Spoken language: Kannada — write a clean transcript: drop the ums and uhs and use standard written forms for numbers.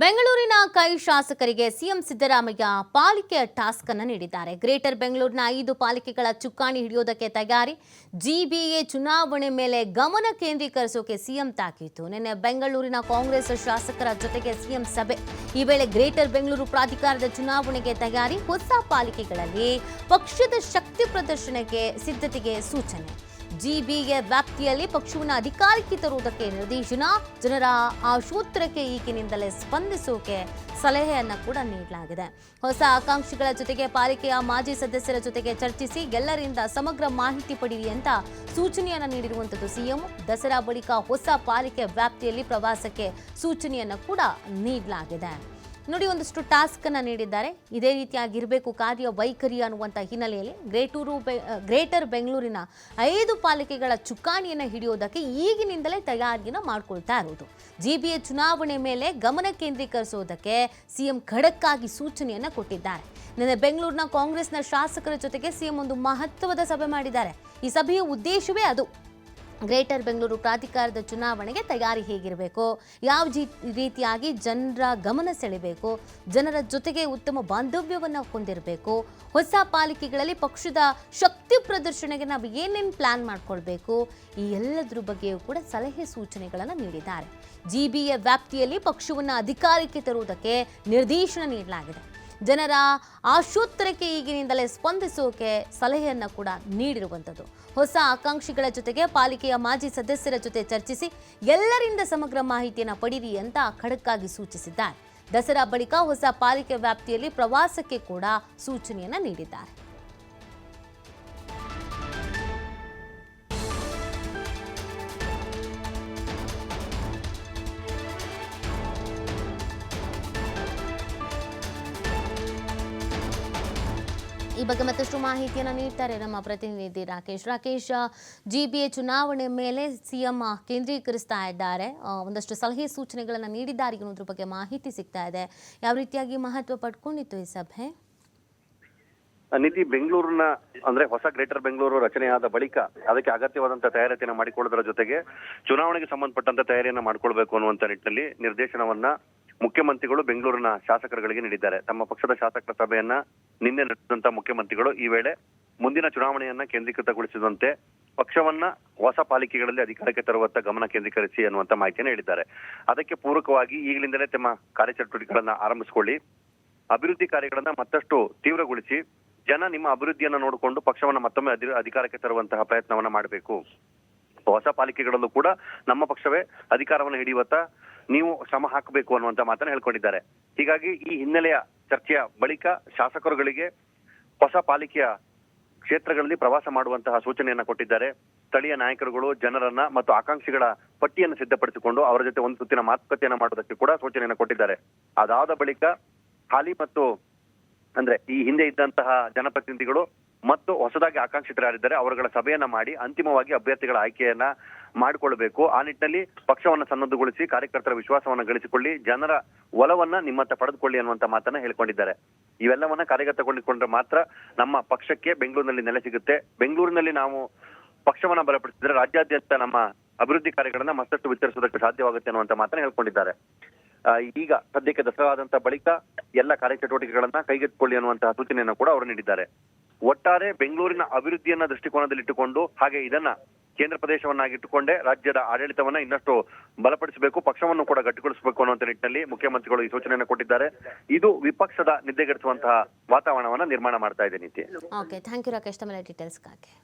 ಬೆಂಗಳೂರಿನ ಕೈ ಶಾಸಕರಿಗೆ ಸಿಎಂ ಸಿದ್ದರಾಮಯ್ಯ ಪಾಲಿಕೆಯ ಟಾಸ್ಕ್ ಅನ್ನು ನೀಡಿದ್ದಾರೆ. ಗ್ರೇಟರ್ ಬೆಂಗಳೂರಿನ 5 ಪಾಲಿಕೆಗಳ ಚುಕ್ಕಾಣಿ ಹಿಡಿಯೋದಕ್ಕೆ ತಯಾರಿ. ಜಿಬಿಎ ಚುನಾವಣೆ ಮೇಲೆ ಗಮನ ಕೇಂದ್ರೀಕರಿಸೋಕೆ ಸಿಎಂ ತಾಕೀತು. ನಿನ್ನೆ ಬೆಂಗಳೂರಿನ ಕಾಂಗ್ರೆಸ್ ಶಾಸಕರ ಜೊತೆಗೆ ಸಿಎಂ ಸಭೆ. ಈ ವೇಳೆ ಗ್ರೇಟರ್ ಬೆಂಗಳೂರು ಪ್ರಾಧಿಕಾರದ ಚುನಾವಣೆಗೆ ತಯಾರಿ, ಹೊಸ ಪಾಲಿಕೆಗಳಲ್ಲಿ ಪಕ್ಷದ ಶಕ್ತಿ ಪ್ರದರ್ಶನಕ್ಕೆ ಸಿದ್ಧತೆಗೆ ಸೂಚನೆ. ಜಿಬಿಎ ವ್ಯಾಪ್ತಿಯಲ್ಲಿ ಪಕ್ಷವನ್ನು ಅಧಿಕಾರಕ್ಕೆ ತರುವುದಕ್ಕೆ ನಿರ್ದೇಶನ. ಜನರ ಆಶೋತ್ತರಕ್ಕೆ ಈಗಿನಿಂದಲೇ ಸ್ಪಂದಿಸೋಕೆ ಸಲಹೆಯನ್ನು ಕೂಡ ನೀಡಲಾಗಿದೆ. ಹೊಸ ಆಕಾಂಕ್ಷಿಗಳ ಜೊತೆಗೆ ಪಾಲಿಕೆಯ ಮಾಜಿ ಸದಸ್ಯರ ಜೊತೆಗೆ ಚರ್ಚಿಸಿ ಎಲ್ಲರಿಂದ ಸಮಗ್ರ ಮಾಹಿತಿ ಪಡೆಯಿರಿ ಅಂತ ಸೂಚನೆಯನ್ನು ನೀಡಿರುವಂಥದ್ದು ಸಿಎಂ. ದಸರಾ ಬಳಿಕ ಹೊಸ ಪಾಲಿಕೆ ವ್ಯಾಪ್ತಿಯಲ್ಲಿ ಪ್ರವಾಸಕ್ಕೆ ಸೂಚನೆಯನ್ನು ಕೂಡ ನೀಡಲಾಗಿದೆ. ನೋಡಿ, ಒಂದಷ್ಟು ಟಾಸ್ಕ್ ಅನ್ನು ನೀಡಿದ್ದಾರೆ. ಇದೇ ರೀತಿಯಾಗಿರಬೇಕು ಕಾರ್ಯ ವೈಖರಿ ಅನ್ನುವಂಥ ಹಿನ್ನೆಲೆಯಲ್ಲಿ ಗ್ರೇಟರ್ ಬೆಂಗಳೂರಿನ 5 ಪಾಲಿಕೆಗಳ ಚುಕ್ಕಾಣಿಯನ್ನು ಹಿಡಿಯೋದಕ್ಕೆ ಈಗಿನಿಂದಲೇ ತಯಾರಿಯನ್ನು ಮಾಡ್ಕೊಳ್ತಾ ಇರೋದು. ಜಿಬಿಎ ಚುನಾವಣೆ ಮೇಲೆ ಗಮನ ಕೇಂದ್ರೀಕರಿಸೋದಕ್ಕೆ ಸಿಎಂ ಖಡಕ್ ಆಗಿ ಸೂಚನೆಯನ್ನು ಕೊಟ್ಟಿದ್ದಾರೆ. ನಿನ್ನೆ ಬೆಂಗಳೂರಿನ ಕಾಂಗ್ರೆಸ್ನ ಶಾಸಕರ ಜೊತೆಗೆ ಸಿಎಂ ಒಂದು ಮಹತ್ವದ ಸಭೆ ಮಾಡಿದ್ದಾರೆ. ಈ ಸಭೆಯ ಉದ್ದೇಶವೇ ಅದು. ಗ್ರೇಟರ್ ಬೆಂಗಳೂರು ಪ್ರಾಧಿಕಾರದ ಚುನಾವಣೆಗೆ ತಯಾರಿ ಹೇಗಿರಬೇಕು, ಯಾವ ರೀತಿಯಾಗಿ ಜನರ ಗಮನ ಸೆಳೆಬೇಕು, ಜನರ ಜೊತೆಗೆ ಉತ್ತಮ ಬಾಂಧವ್ಯವನ್ನು ಹೊಂದಿರಬೇಕು, ಹೊಸ ಪಾಲಿಕೆಗಳಲ್ಲಿ ಪಕ್ಷದ ಶಕ್ತಿ ಪ್ರದರ್ಶನಕ್ಕೆ ನಾವು ಏನೇನು ಪ್ಲಾನ್ ಮಾಡ್ಕೊಳ್ಬೇಕು, ಈ ಎಲ್ಲದರ ಬಗ್ಗೆಯೂ ಕೂಡ ಸಲಹೆ ಸೂಚನೆಗಳನ್ನು ನೀಡಿದ್ದಾರೆ. ಜಿಬಿಎ ವ್ಯಾಪ್ತಿಯಲ್ಲಿ ಪಕ್ಷವನ್ನು ಅಧಿಕಾರಕ್ಕೆ ತರುವುದಕ್ಕೆ ನಿರ್ದೇಶನ ನೀಡಲಾಗಿದೆ. ಜನರ ಆಶೋತ್ತರಕ್ಕೆ ಈಗಿನಿಂದಲೇ ಸ್ಪಂದಿಸೋಕೆ ಸಲಹೆಯನ್ನು ಕೂಡ ನೀಡಿರುವಂಥದ್ದು. ಹೊಸ ಆಕಾಂಕ್ಷಿಗಳ ಜೊತೆಗೆ ಪಾಲಿಕೆಯ ಮಾಜಿ ಸದಸ್ಯರ ಜೊತೆ ಚರ್ಚಿಸಿ ಎಲ್ಲರಿಂದ ಸಮಗ್ರ ಮಾಹಿತಿಯನ್ನು ಪಡೆಯಿರಿ ಅಂತ ಖಡಕ್ಕಾಗಿ ಸೂಚಿಸಿದ್ದಾರೆ. ದಸರಾ ಬಳಿಕ ಹೊಸ ಪಾಲಿಕೆ ವ್ಯಾಪ್ತಿಯಲ್ಲಿ ಪ್ರವಾಸಕ್ಕೆ ಕೂಡ ಸೂಚನೆಯನ್ನು ನೀಡಿದ್ದಾರೆ. ಈ ಬಗ್ಗೆ ಮತ್ತಷ್ಟು ಮಾಹಿತಿಯನ್ನು ನೀಡ್ತಾರೆ ನಮ್ಮ ಪ್ರತಿನಿಧಿ ರಾಕೇಶ್. ಜಿಬಿಎ ಚುನಾವಣೆ ಮೇಲೆ ಸಿಎಂ ಕೇಂದ್ರೀಕರಿಸ್ತಾ ಇದ್ದಾರೆ. ಒಂದಷ್ಟು ಸಲಹೆ ಸೂಚನೆಗಳನ್ನು ನೀಡಿದ್ದಾರೆ ಅನ್ನೋದ್ರ ಬಗ್ಗೆ ಮಾಹಿತಿ ಸಿಗ್ತಾ ಇದೆ. ಯಾವ ರೀತಿಯಾಗಿ ಮಹತ್ವ ಪಡ್ಕೊಂಡಿತ್ತು ಈ ಸಭೆ? ನೀತಿ ಬೆಂಗಳೂರಿನ ಅಂದ್ರೆ ಹೊಸ ಗ್ರೇಟರ್ ಬೆಂಗಳೂರು ರಚನೆಯಾದ ಬಳಿಕ ಅದಕ್ಕೆ ಅಗತ್ಯವಾದಂತಹ ತಯಾರಿಯನ್ನು ಮಾಡಿಕೊಳ್ಳೋದರ ಜೊತೆಗೆ ಚುನಾವಣೆಗೆ ಸಂಬಂಧಪಟ್ಟಂತ ತಯಾರಿಯನ್ನ ಮಾಡ್ಕೊಳ್ಬೇಕು ಅನ್ನುವಂತ ನಿಟ್ಟಿನಲ್ಲಿ ನಿರ್ದೇಶನವನ್ನ ಮುಖ್ಯಮಂತ್ರಿಗಳು ಬೆಂಗಳೂರಿನ ಶಾಸಕರುಗಳಿಗೆ ನೀಡಿದ್ದಾರೆ. ತಮ್ಮ ಪಕ್ಷದ ಶಾಸಕರ ಸಭೆಯನ್ನ ನಿನ್ನೆ ನಡೆಸಿದಂತ ಮುಖ್ಯಮಂತ್ರಿಗಳು ಈ ವೇಳೆ ಮುಂದಿನ ಚುನಾವಣೆಯನ್ನ ಕೇಂದ್ರೀಕೃತಗೊಳಿಸಿದಂತೆ ಪಕ್ಷವನ್ನ ಹೊಸ ಪಾಲಿಕೆಗಳಲ್ಲಿ ಅಧಿಕಾರಕ್ಕೆ ತರುವತ್ತ ಗಮನ ಕೇಂದ್ರೀಕರಿಸಿ ಅನ್ನುವಂತ ಮಾಹಿತಿಯನ್ನು ಹೇಳಿದ್ದಾರೆ. ಅದಕ್ಕೆ ಪೂರಕವಾಗಿ ಈಗಲಿಂದಲೇ ತಮ್ಮ ಕಾರ್ಯಚಟುವಟಿಕೆಗಳನ್ನ ಆರಂಭಿಸಿಕೊಳ್ಳಿ, ಅಭಿವೃದ್ಧಿ ಕಾರ್ಯಗಳನ್ನ ಮತ್ತಷ್ಟು ತೀವ್ರಗೊಳಿಸಿ, ಜನ ನಿಮ್ಮ ಅಭಿವೃದ್ಧಿಯನ್ನ ನೋಡಿಕೊಂಡು ಪಕ್ಷವನ್ನ ಮತ್ತೊಮ್ಮೆ ಅಧಿಕಾರಕ್ಕೆ ತರುವಂತಹ ಪ್ರಯತ್ನವನ್ನ ಮಾಡಬೇಕು. ಹೊಸ ಪಾಲಿಕೆಗಳಲ್ಲೂ ಕೂಡ ನಮ್ಮ ಪಕ್ಷವೇ ಅಧಿಕಾರವನ್ನು ಹಿಡಿಯುವತ್ತ ನೀವು ಶ್ರಮ ಹಾಕಬೇಕು ಅನ್ನುವಂತ ಮಾತನ್ನ ಹೇಳ್ಕೊಂಡಿದ್ದಾರೆ. ಹೀಗಾಗಿ ಈ ಹಿನ್ನೆಲೆಯ ಚರ್ಚೆಯ ಬಳಿಕ ಶಾಸಕರುಗಳಿಗೆ ಹೊಸ ಪಾಲಿಕೆಯ ಕ್ಷೇತ್ರಗಳಲ್ಲಿ ಪ್ರವಾಸ ಮಾಡುವಂತಹ ಸೂಚನೆಯನ್ನ ಕೊಟ್ಟಿದ್ದಾರೆ. ಸ್ಥಳೀಯ ನಾಯಕರುಗಳು ಜನರನ್ನ ಮತ್ತು ಆಕಾಂಕ್ಷಿಗಳ ಪಟ್ಟಿಯನ್ನು ಸಿದ್ಧಪಡಿಸಿಕೊಂಡು ಅವರ ಜೊತೆ ಒಂದು ಸುತ್ತಿನ ಮಾತುಕತೆಯನ್ನ ಮಾಡೋದಕ್ಕೆ ಕೂಡ ಸೂಚನೆಯನ್ನ ಕೊಟ್ಟಿದ್ದಾರೆ. ಅದಾದ ಬಳಿಕ ಹಾಲಿ ಮತ್ತು ಅಂದ್ರೆ ಈ ಹಿಂದೆ ಇದ್ದಂತಹ ಜನಪ್ರತಿನಿಧಿಗಳು ಮತ್ತು ಹೊಸದಾಗಿ ಆಕಾಂಕ್ಷಿತರಾಗಿದ್ದಾರೆ ಅವರುಗಳ ಸಭೆಯನ್ನ ಮಾಡಿ ಅಂತಿಮವಾಗಿ ಅಭ್ಯರ್ಥಿಗಳ ಆಯ್ಕೆಯನ್ನ ಮಾಡಿಕೊಳ್ಬೇಕು. ಆ ನಿಟ್ಟಿನಲ್ಲಿ ಪಕ್ಷವನ್ನ ಸನ್ನದ್ಧಗೊಳಿಸಿ ಕಾರ್ಯಕರ್ತರ ವಿಶ್ವಾಸವನ್ನ ಗಳಿಸಿಕೊಳ್ಳಿ, ಜನರ ಒಲವನ್ನ ನಿಮ್ಮತ್ತ ಪಡೆದುಕೊಳ್ಳಿ ಅನ್ನುವಂತ ಮಾತನ್ನ ಹೇಳ್ಕೊಂಡಿದ್ದಾರೆ. ಇವೆಲ್ಲವನ್ನ ಕಾರ್ಯಗತಗೊಂಡಿಕೊಂಡ್ರೆ ಮಾತ್ರ ನಮ್ಮ ಪಕ್ಷಕ್ಕೆ ಬೆಂಗಳೂರಿನಲ್ಲಿ ನೆಲೆ ಸಿಗುತ್ತೆ. ಬೆಂಗಳೂರಿನಲ್ಲಿ ನಾವು ಪಕ್ಷವನ್ನ ಬಲಪಡಿಸಿದ್ರೆ ರಾಜ್ಯಾದ್ಯಂತ ನಮ್ಮ ಅಭಿವೃದ್ಧಿ ಕಾರ್ಯಗಳನ್ನ ಮತ್ತಷ್ಟು ವಿಸ್ತರಿಸೋದಕ್ಕೆ ಸಾಧ್ಯವಾಗುತ್ತೆ ಅನ್ನುವಂತ ಮಾತನ್ನ ಹೇಳ್ಕೊಂಡಿದ್ದಾರೆ. ಈಗ ಸದ್ಯಕ್ಕೆ ದಸರಾದಂತ ಬಳಿಕ ಎಲ್ಲ ಕಾರ್ಯಚಟುವಟಿಕೆಗಳನ್ನ ಕೈಗೆತ್ತಿಕೊಳ್ಳಿ ಅನ್ನುವಂತಹ ಸೂಚನೆಯನ್ನು ಕೂಡ ಅವರು ನೀಡಿದ್ದಾರೆ. ಒಟ್ಟಾರೆ ಬೆಂಗಳೂರಿನ ಅಭಿವೃದ್ಧಿಯನ್ನ ದೃಷ್ಟಿಕೋನದಲ್ಲಿಟ್ಟುಕೊಂಡು ಹಾಗೆ ಇದನ್ನ ಕೇಂದ್ರ ಪ್ರದೇಶವನ್ನಾಗಿಟ್ಟುಕೊಂಡೇ ರಾಜ್ಯದ ಆಡಳಿತವನ್ನ ಇನ್ನಷ್ಟು ಬಲಪಡಿಸಬೇಕು, ಪಕ್ಷವನ್ನು ಕೂಡ ಗಟ್ಟಿಗೊಳಿಸಬೇಕು ಅನ್ನುವಂತ ನಿಟ್ಟಿನಲ್ಲಿ ಮುಖ್ಯಮಂತ್ರಿಗಳು ಈ ಸೂಚನೆಯನ್ನು ಕೊಟ್ಟಿದ್ದಾರೆ. ಇದು ವಿಪಕ್ಷದ ನಿದ್ದೆಗೆಡಿಸುವಂತಹ ವಾತಾವರಣವನ್ನ ನಿರ್ಮಾಣ ಮಾಡ್ತಾ ಇದೆ. ನೀತಿ. ಓಕೆ, ಥ್ಯಾಂಕ್ ಯು ರಾಕೇಶ್, ತಮ್ಮ ಡೀಟೇಲ್ಸ್ಗಾಗಿ.